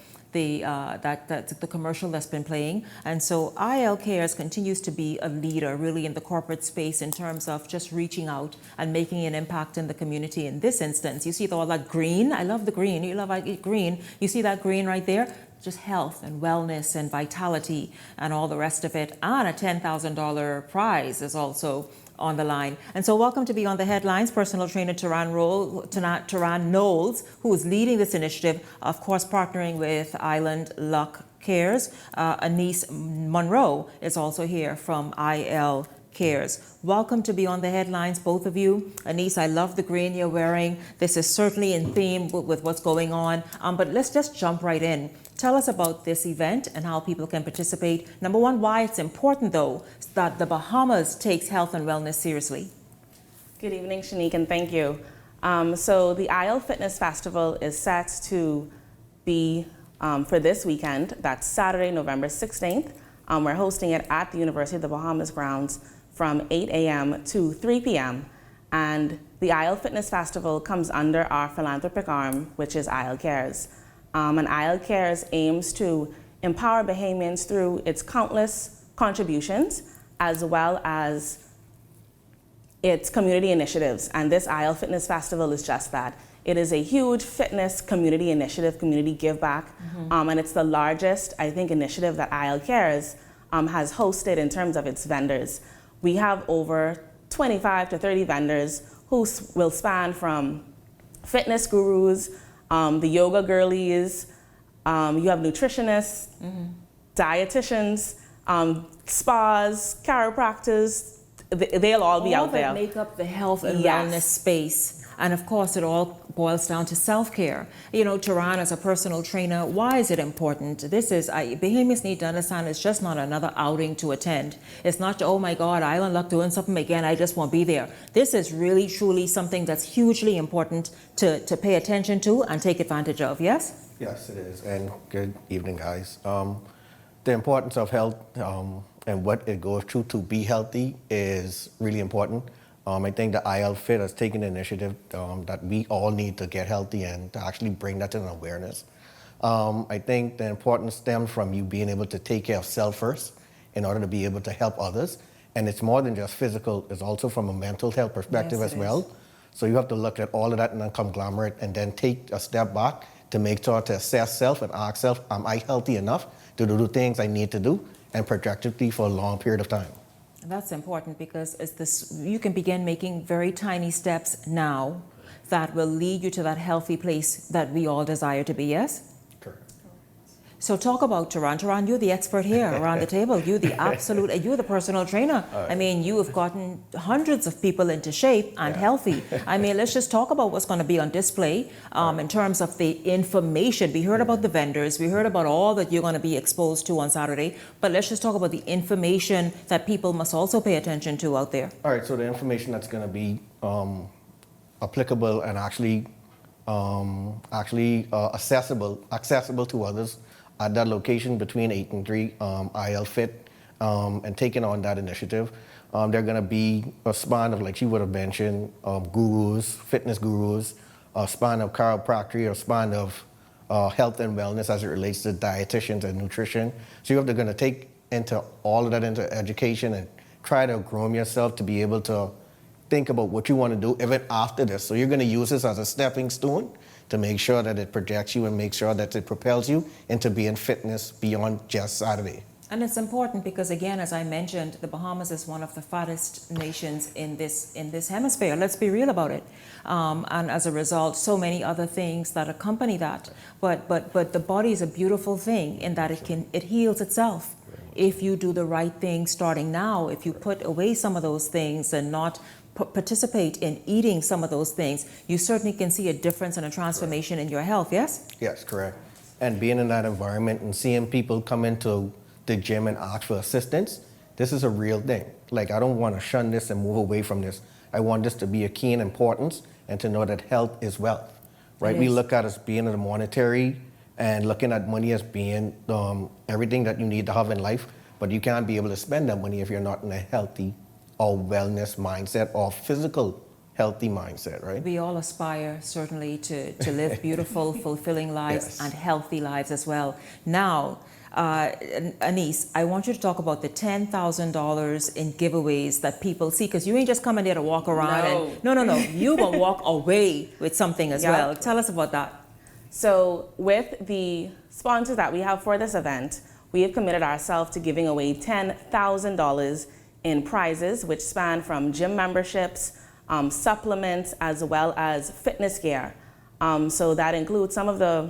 B: commercial that's been playing. And so IL Cares continues to be a leader really in the corporate space in terms of just reaching out and making an impact in the community. In this instance, you see all that green. I love the green. You love green. You see that green right there? Just health and wellness and vitality and all the rest of it. And a $10,000 prize is also on the line. And so welcome to Be on the Headlines, personal trainer Taran Knowles, who is leading this initiative, of course partnering with Island Luck Cares. Anise Monroe is also here from IL Cares. Welcome to Be on the Headlines, both of you. Anise, I love the green you're wearing. This is certainly in theme with what's going on. But let's just jump right in. Tell us about this event and how people can participate. Number one, why it's important, though, that the Bahamas takes health and wellness seriously.
C: Good evening, Shanique, and thank you. So the IL Fitness Festival is set to be for this weekend. That's Saturday, November 16th. We're hosting it at the University of the Bahamas grounds from 8 a.m. to 3 p.m. And the IL Fitness Festival comes under our philanthropic arm, which is IL Cares. And IL Cares aims to empower Bahamians through its countless contributions, as well as its community initiatives. And this IL Fitness Festival is just that. It is a huge fitness community initiative, community give back, and it's the largest, I think, initiative that IL Cares has hosted in terms of its vendors. We have over 25 to 30 vendors who will span from fitness gurus, the yoga girlies, you have nutritionists, dietitians, spas, chiropractors. They'll all be out there.
B: All that make up the health and wellness space. And of course, it all boils down to self-care. You know, Taran, as a personal trainer, why is it important? Bahamians need to understand it's just not another outing to attend. It's not, oh my God, Island Luck doing something again, I just won't be there. This is really, truly something that's hugely important to pay attention to and take advantage of, yes?
D: Yes, it is. And good evening, guys. The importance of health and what it goes through to be healthy is really important. I think the IL Fit has taken the initiative that we all need to get healthy and to actually bring that to an awareness. I think the importance stems from you being able to take care of self first in order to be able to help others. And it's more than just physical, it's also from a mental health perspective as well. So you have to look at all of that in a conglomerate and then take a step back to make sure to assess self and ask self, am I healthy enough to do the things I need to do and projectively for a long period of time?
B: That's important because you can begin making very tiny steps now that will lead you to that healthy place that we all desire to be, yes? So talk about Tehran. Tehran, you're the expert here around the table. You're the personal trainer. I mean, you have gotten hundreds of people into shape and healthy. I mean, let's just talk about what's going to be on display in terms of the information. We heard about the vendors. We heard about all that you're going to be exposed to on Saturday. But let's just talk about the information that people must also pay attention to out there.
D: All right, so the information that's going to be applicable and actually accessible to others at that location between 8 and 3, IL Fit, and taking on that initiative. They're going to be a span of, like she would have mentioned, gurus, fitness gurus, a span of chiropractic, a span of health and wellness as it relates to dietitians and nutrition. So you're going to take into all of that into education and try to groom yourself to be able to think about what you want to do even after this. So you're going to use this as a stepping stone to make sure that it projects you and make sure that it propels you into being fitness beyond just Saturday.
B: And it's important because, again, as I mentioned, the Bahamas is one of the fattest nations in this hemisphere. Let's be real about it. And as a result, so many other things that accompany that. But the body is a beautiful thing in that it heals itself. If you do the right thing starting now, if you put away some of those things and not participate in eating some of those things, you certainly can see a difference and a transformation in your health, yes?
D: Yes, correct. And being in that environment and seeing people come into the gym and ask for assistance, this is a real thing. Like, I don't want to shun this and move away from this. I want this to be a keen importance and to know that health is wealth, right? We look at it as being a monetary and looking at money as being everything that you need to have in life, but you can't be able to spend that money if you're not in a healthy or wellness mindset or physical healthy mindset, right?
B: We all aspire, certainly, to live beautiful, fulfilling lives and healthy lives as well. Now, Anise, I want you to talk about the $10,000 in giveaways that people see, because you ain't just coming there to walk around. No. You will walk away with something as well. Tell us about that.
C: So with the sponsors that we have for this event, we have committed ourselves to giving away $10,000 in prizes, which span from gym memberships, supplements, as well as fitness gear. So that includes some of the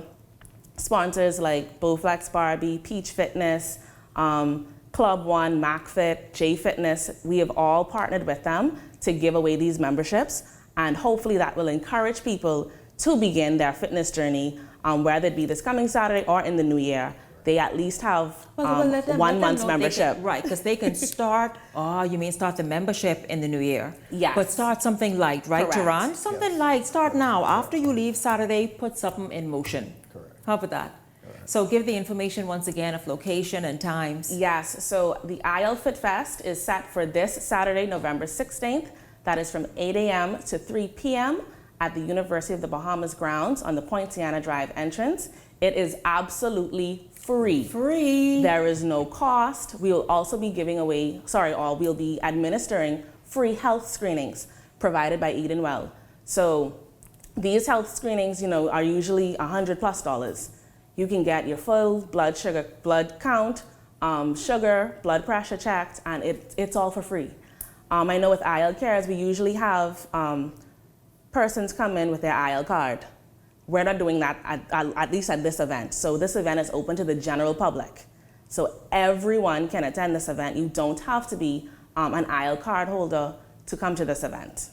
C: sponsors like Bowflex Barbie, Peach Fitness, Club One, MacFit, J Fitness. We have all partnered with them to give away these memberships, and hopefully that will encourage people to begin their fitness journey, whether it be this coming Saturday or in the new year. They at least have 1 month's membership.
B: Right, because they can start, you mean start the membership in the new year?
C: Yes.
B: But start something light, right,
C: Correct.
B: Tehran? Something light, start now. After you leave Saturday, put something in motion.
D: Correct.
B: How about that? So give the information once again of location and times.
C: Yes, so the IL Fit Fest is set for this Saturday, November 16th. That is from 8 a.m. to 3 p.m. at the University of the Bahamas grounds on the Poinciana Drive entrance. It is absolutely free. There is no cost. We will also be we'll be administering free health screenings provided by Eden Well. So these health screenings, are usually $100+. You can get your full blood count, sugar, blood pressure checked, and it's all for free. I know with IL Cares, we usually have persons come in with their IL card. We're not doing that, at least at this event. So this event is open to the general public. So everyone can attend this event. You don't have to be an IL card holder to come to this event.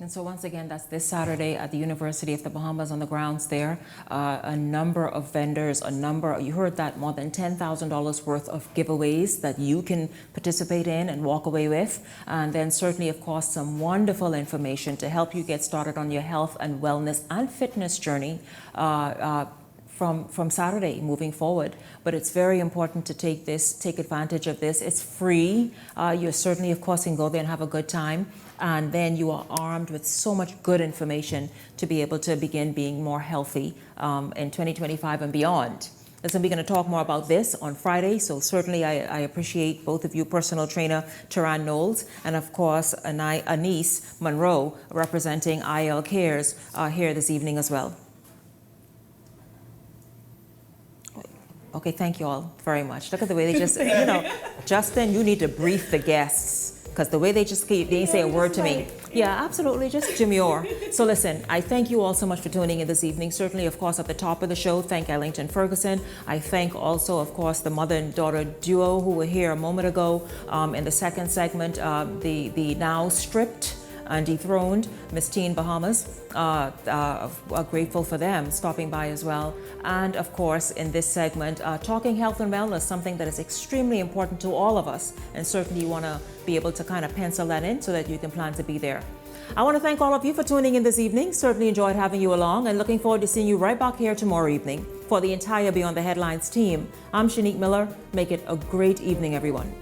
B: And so once again, that's this Saturday at the University of the Bahamas on the grounds there. A number of vendors, you heard that, more than $10,000 worth of giveaways that you can participate in and walk away with. And then certainly, of course, some wonderful information to help you get started on your health and wellness and fitness journey from Saturday moving forward. But it's very important to take advantage of this. It's free. You certainly, of course, can go there and have a good time. And then you are armed with so much good information to be able to begin being more healthy in 2025 and beyond. Listen, we're going to talk more about this on Friday, so certainly I appreciate both of you, personal trainer Tehran Knowles, and of course Anise Monroe, representing IL Cares here this evening as well. Okay, thank you all very much. Look at the way they just, Justin, you need to brief the guests. because the way they just keep, they say a word to me. Yeah, absolutely, just demure. So listen, I thank you all so much for tuning in this evening. Certainly, of course, at the top of the show, thank Ellington Ferguson. I thank also, of course, the mother and daughter duo who were here a moment ago. In the second segment, the now stripped and dethroned Miss Teen Bahamas. Grateful for them stopping by as well. And of course, in this segment, talking health and wellness, something that is extremely important to all of us. And certainly you want to be able to kind of pencil that in so that you can plan to be there. I want to thank all of you for tuning in this evening. Certainly enjoyed having you along and looking forward to seeing you right back here tomorrow evening. For the entire Beyond the Headlines team, I'm Shanique Miller. Make it a great evening, everyone.